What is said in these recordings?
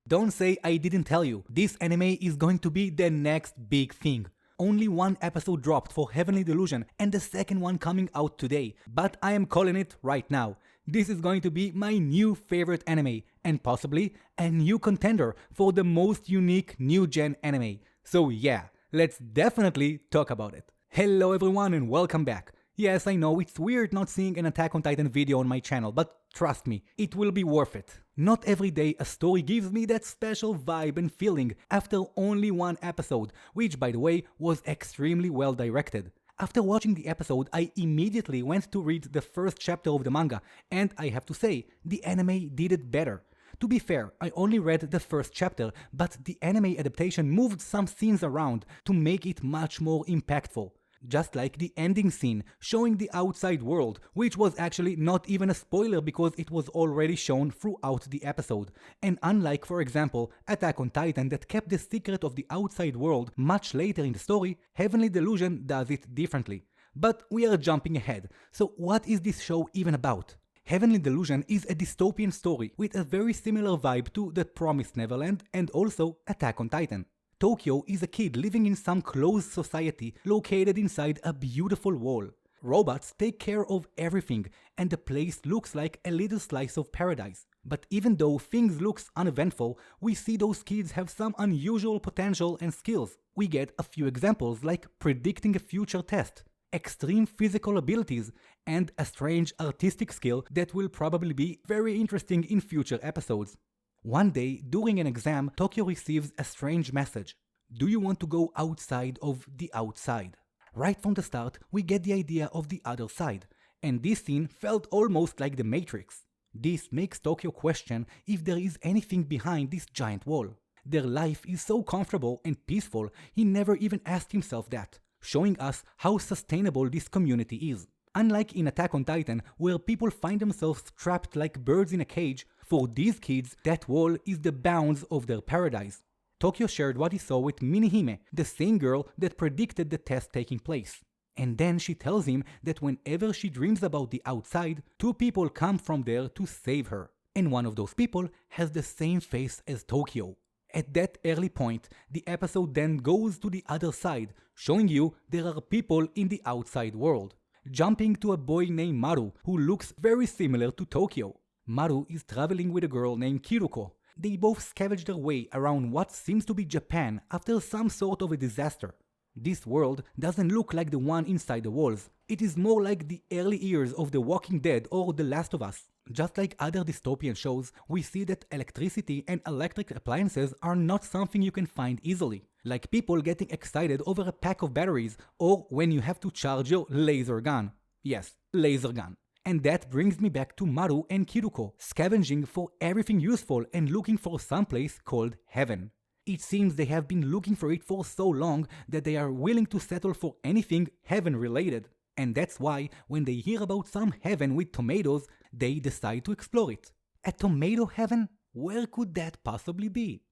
Don't say I didn't tell you. This anime is going to be the next big thing. Only one episode dropped for Heavenly Delusion and the second one coming out today, but I am calling it right now. This is going to be my new favorite anime and possibly a new contender for the most unique new gen anime. So yeah, let's definitely talk about it. Hello everyone and welcome back. Yes, I know it's weird not seeing an Attack on Titan video on my channel, but trust me, it will be worth it. Not every day a story gives me that special vibe and feeling after only one episode, which by the way was extremely well directed. After watching the episode, I immediately went to read the first chapter of the manga, and I have to say, the anime did it better. To be fair, I only read the first chapter, but the anime adaptation moved some scenes around to make it much more impactful. Just like the ending scene showing the outside world, which was actually not even a spoiler because it was already shown throughout the episode. And unlike, for example, Attack on Titan that kept the secret of the outside world much later in the story, Heavenly Delusion does it differently. But we are jumping ahead, so what is this show even about? Heavenly Delusion is a dystopian story with a very similar vibe to The Promised Neverland and also Attack on Titan. Tokyo is a kid living in some closed society located inside a beautiful wall. Robots take care of everything and the place looks like a little slice of paradise. But even though things looks uneventful, we see those kids have some unusual potential and skills. We get a few examples like predicting a future test, extreme physical abilities, and a strange artistic skill that will probably be very interesting in future episodes. One day, during an exam, Tokyo receives a strange message. Do you want to go outside of the outside? Right from the start, we get the idea of the other side, and this scene felt almost like the Matrix. This makes Tokyo question if there is anything behind this giant wall. Their life is so comfortable and peaceful, he never even asked himself that, showing us how sustainable this community is. Unlike in Attack on Titan, where people find themselves trapped like birds in a cage, for these kids, that wall is the bounds of their paradise. Tokyo shared what he saw with Minihime, the same girl that predicted the test taking place. And then she tells him that whenever she dreams about the outside, two people come from there to save her. And one of those people has the same face as Tokyo. At that early point, the episode then goes to the other side, showing you there are people in the outside world. Jumping to a boy named Maru, who looks very similar to Tokyo. Maru is traveling with a girl named Kiruko. They both scavenge their way around what seems to be Japan after some sort of a disaster. This world doesn't look like the one inside the walls. It is more like the early years of The Walking Dead or The Last of Us. Just like other dystopian shows, we see that electricity and electric appliances are not something you can find easily. Like people getting excited over a pack of batteries or when you have to charge your laser gun. Yes, laser gun. And that brings me back to Maru and Kiruko, scavenging for everything useful and looking for some place called Heaven. It seems they have been looking for it for so long that they are willing to settle for anything heaven related. And that's why when they hear about some heaven with tomatoes, they decide to explore it. A tomato heaven? Where could that possibly be?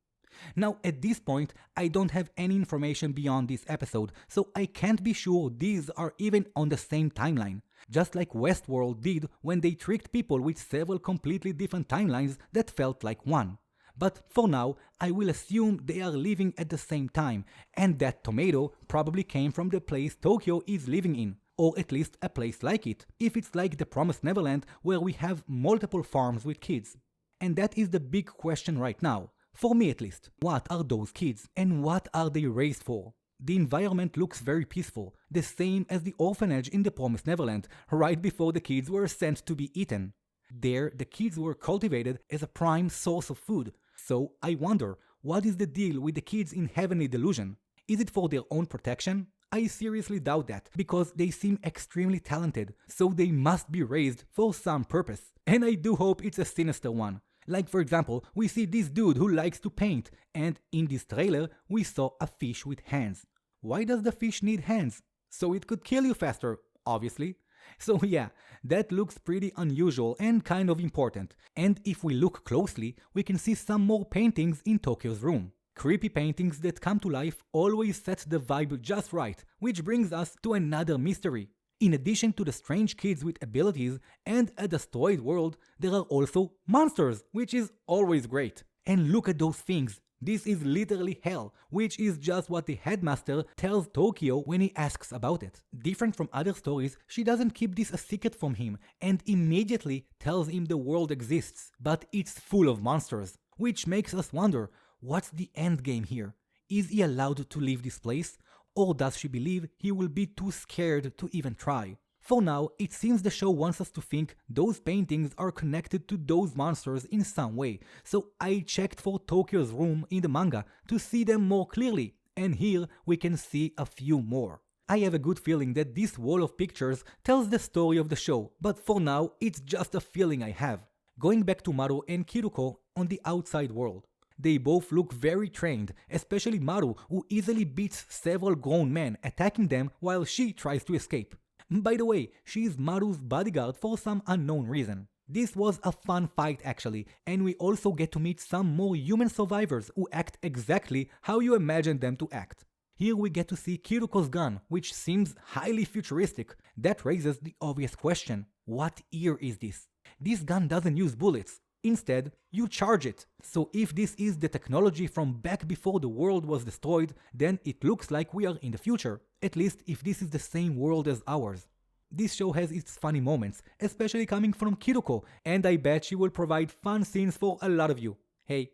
Now at this point, I don't have any information beyond this episode, so I can't be sure these are even on the same timeline. Just like Westworld did when they tricked people with several completely different timelines that felt like one. But for now, I will assume they are living at the same time, and that tomato probably came from the place Tokyo is living in, or at least a place like it, if it's like The Promised Neverland where we have multiple farms with kids. And that is the big question right now, for me at least. What are those kids, and what are they raised for? The environment looks very peaceful, the same as the orphanage in The Promised Neverland, right before the kids were sent to be eaten. There, the kids were cultivated as a prime source of food. So I wonder, what is the deal with the kids in Heavenly Delusion? Is it for their own protection? I seriously doubt that, because they seem extremely talented, so they must be raised for some purpose. And I do hope it's a sinister one. Like for example, we see this dude who likes to paint, and in this trailer we saw a fish with hands. Why does the fish need hands? So it could kill you faster, obviously. So yeah, that looks pretty unusual and kind of important. And if we look closely, we can see some more paintings in Tokyo's room. Creepy paintings that come to life always set the vibe just right, which brings us to another mystery. In addition to the strange kids with abilities and a destroyed world, there are also monsters, which is always great. And look at those things. This is literally hell, which is just what the headmaster tells Tokyo when he asks about it. Different from other stories, she doesn't keep this a secret from him and immediately tells him the world exists, but it's full of monsters. Which makes us wonder, what's the end game here? Is he allowed to leave this place? Or does she believe he will be too scared to even try? For now, it seems the show wants us to think those paintings are connected to those monsters in some way, so I checked for Tokyo's room in the manga to see them more clearly, and here we can see a few more. I have a good feeling that this wall of pictures tells the story of the show, but for now it's just a feeling I have. Going back to Maru and Kiruko on the outside world. They both look very trained, especially Maru, who easily beats several grown men attacking them while she tries to escape. By the way, she is Maru's bodyguard for some unknown reason. This was a fun fight actually, and we also get to meet some more human survivors who act exactly how you imagine them to act. Here we get to see Kiruko's gun, which seems highly futuristic. That raises the obvious question, what year is this? This gun doesn't use bullets. Instead, you charge it. So if this is the technology from back before the world was destroyed, then it looks like we are in the future, at least if this is the same world as ours. This show has its funny moments, especially coming from Kiruko, and I bet she will provide fun scenes for a lot of you. Hey,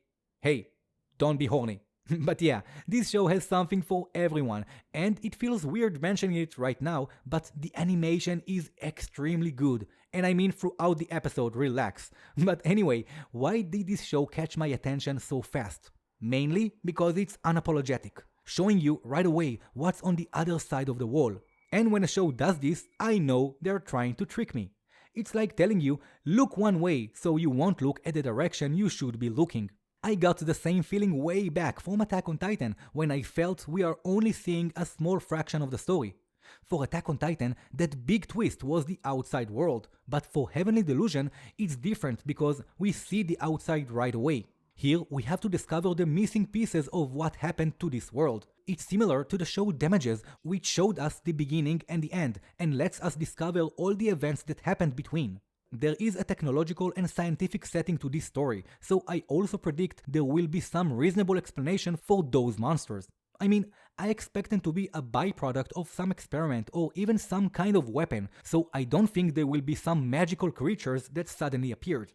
don't be horny. But yeah, this show has something for everyone, and it feels weird mentioning it right now, but the animation is extremely good. And I mean throughout the episode, relax. But anyway, why did this show catch my attention so fast? Mainly because it's unapologetic, showing you right away what's on the other side of the wall. And when a show does this, I know they're trying to trick me. It's like telling you, look one way so you won't look at the direction you should be looking. I got the same feeling way back from Attack on Titan when I felt we are only seeing a small fraction of the story. For Attack on Titan, that big twist was the outside world, but for Heavenly Delusion, it's different because we see the outside right away. Here, we have to discover the missing pieces of what happened to this world. It's similar to the show Damages, which showed us the beginning and the end, and lets us discover all the events that happened between. There is a technological and scientific setting to this story, so I also predict there will be some reasonable explanation for those monsters. I mean, I expect them to be a byproduct of some experiment or even some kind of weapon, so I don't think there will be some magical creatures that suddenly appeared.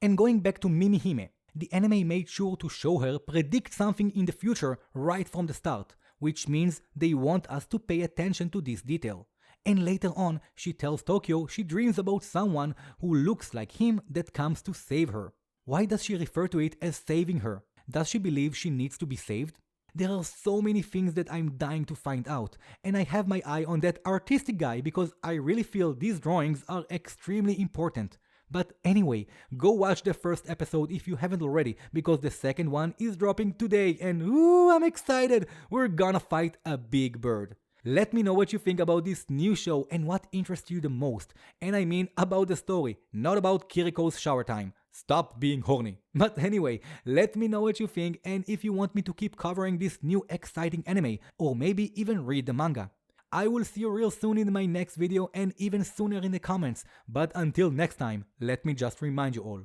And going back to Mimihime, the anime made sure to show her predict something in the future right from the start, which means they want us to pay attention to this detail. And later on, she tells Tokyo she dreams about someone who looks like him that comes to save her. Why does she refer to it as saving her? Does she believe she needs to be saved? There are so many things that I'm dying to find out, and I have my eye on that artistic guy because I really feel these drawings are extremely important. But anyway, go watch the first episode if you haven't already, because the second one is dropping today, and ooh, I'm excited! We're gonna fight a big bird. Let me know what you think about this new show and what interests you the most. And I mean about the story, not about Kiriko's shower time. Stop being horny. But anyway, let me know what you think and if you want me to keep covering this new exciting anime, or maybe even read the manga. I will see you real soon in my next video and even sooner in the comments. But until next time, let me just remind you all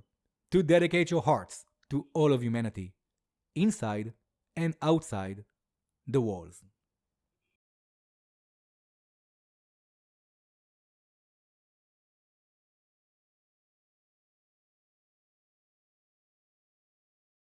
to dedicate your hearts to all of humanity, inside and outside the walls.